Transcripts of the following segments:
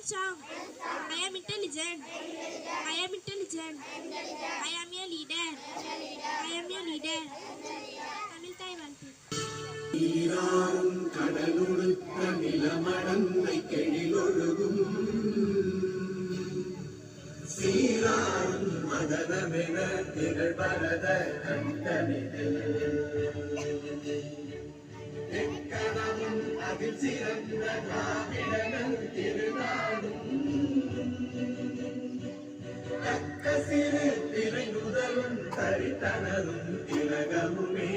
strong. I am intelligent. I am intelligent. I am a leader. I am a leader. Tamil Thai வாழ்த்து. நீராறும் கடலுடுத்த நிலமடந்தை கெழிலொழுகும் சீராறும் மதனமென திகழ்பரத கண்டனிதில் எக்கணமும் அதில் சிறந்த திராவிடனன் திருநாடும் தக்க சிறு திரை முதலும் தரித்தனரும் திலகமுமே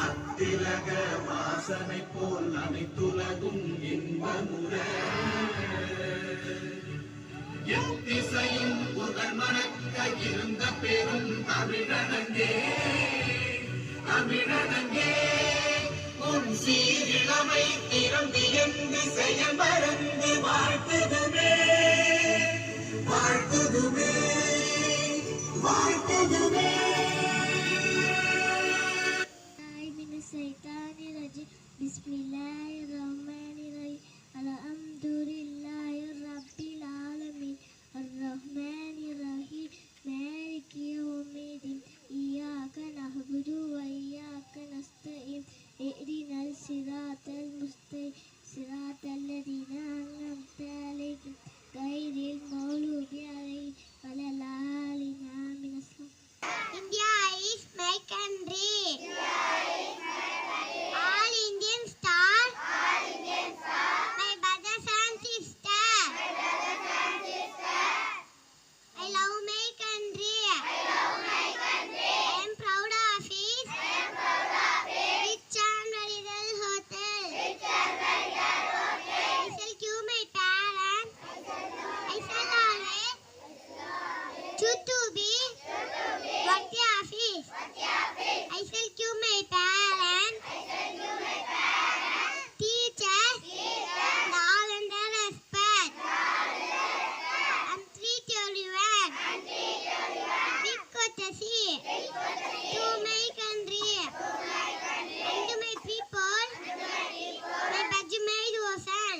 அத்திலக வாசனை போல் அனைத்துலகும் இன்பமுற எத்திசையும் புகழ் மணக்க இருந்த பெரும் தமிழனங்கே தமிழனங்கே உன் சீரிழமை திறந்து என்று செயல் மறந்து வாழ்த்துதுமே வாழ்த்துதுமே வாழ்த்துதுமே. Bismillahirrahmanirrahim. Alhamdulillahi rabbil alamin. Arrahmanirrahim. Maliki yawmiddin. Iyyaka na'budu wa iyyaka nasta'in. Ihdinal siratal mustaqim. Siratal ladzina an'amta 'alaihim ghairil maghdubi 'alaihim waladdallin. Amin. India is my country. All Indians star. My brothers and sisters. I love my country. I am proud of it. Rich and very well hotel. I shall give my parents. I shall always choose to be worthy of it. I shall give my parents. Teachers, love and respect, and treat everyone with courtesy to my country and to my people. My Bajumai Ocean,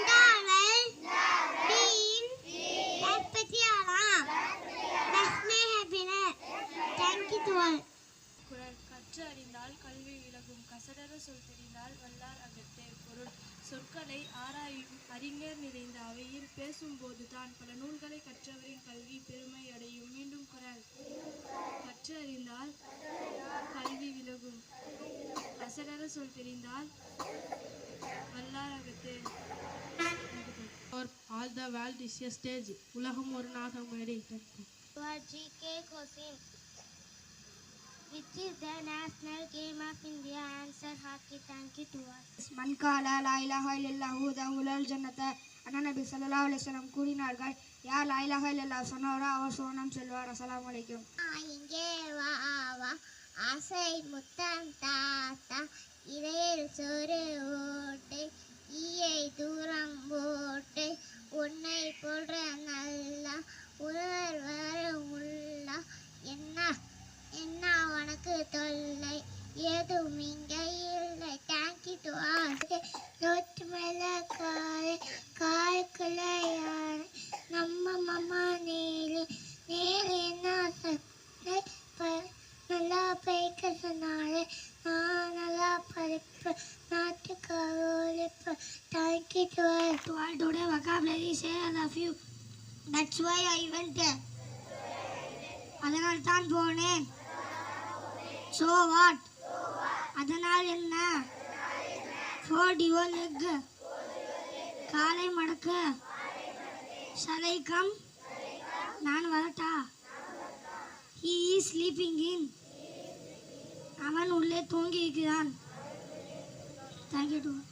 Darwell, Bean, Especiala, that's my happiness. Thank you to all. குறள் கற்று அறிந்தால் கல்வி விலகும் கசடர சொல் தெரிந்தால் வல்லார் அகத்தே. பொருள் சொற்களை ஆராயும் அறிஞர் நிறைந்த அவையில் பேசும்போது தான் பல நூல்களை கற்றவரின் கல்வி பெருமை அடையும். மீண்டும் குறள் கற்று அறிந்தால் கல்வி விலகும் கசடர சொல் தெரிந்தால் வல்லார் அகத்தே. All the world is a stage. உலகம் ஒரு நாடக மேடை. GK question. Which is the national game of India? Answer hockey. Thank you to us. Man qala la ilaha illallah dakhulal jannata. Anna Nabi sallallahu alaihi wasallam கூறினார்கள், யார் லா இலாஹா இல்லல்லாஹ் சொன்னாரோ அவர் சுவனம் செல்வார். அஸ்ஸலாமு அலைக்கும். இங்கே வா வா ஆசை முத்தம் தாத்தா இறையில் சொரு ஓட்டு ஈயை தூரம் போட்டு உன்னை போன்ற நல்லா உறவர் வரும் உள்ளா என்ன என்ன உனக்கு தொல்லை ஏதும் இங்கே இல்லை. Thank you to all. ரோட்டு மேலே காலுக்குள்ள யார் நம்ம மாமா நேரு நேரு என்ன நல்லா படிக்க சொன்னாரு. நான் நல்லா படிப்பேன், நாட்டுக்காக உழைப்பேன். Thank you to all. To all today vocabulary say I love you. That's why I went there. அதனால் தான் போனேன். So what? அதனால் என்ன? Fold your leg. காலை மடக்க. Shall I come? நான் வரட்டா? He is sleeping in. அவன் உள்ளே தூங்கி இருக்கிறான். Thank you to all.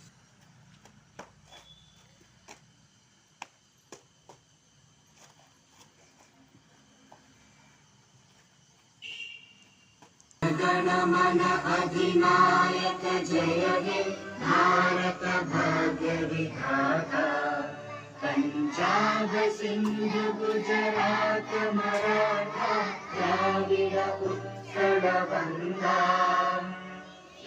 गणमन अधिनायक जय हे भारत भाग्य विधाता पंजाब सिंध गुजरात मराठा द्राविड उत्कल गंगा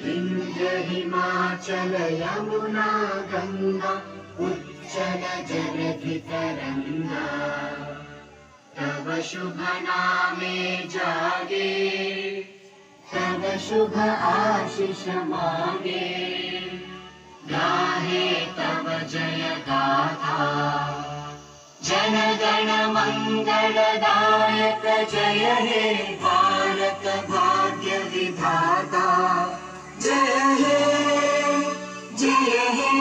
विंध्य हिमाचल यमुना गंगा उच्चल जलधि तरंगा तव शुभ नामे जागे तव शुभ आशीष मांगे गाहे तव जय गाथा जन गण मंगलदायक जय हे भारत भाग्य विधाता जय हे जय हे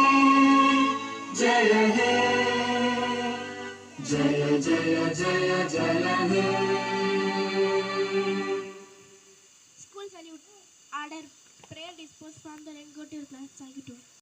जय हे जय जय जय जय हे School salute. Order. Prayer disposed from the then go to your class. Thank you.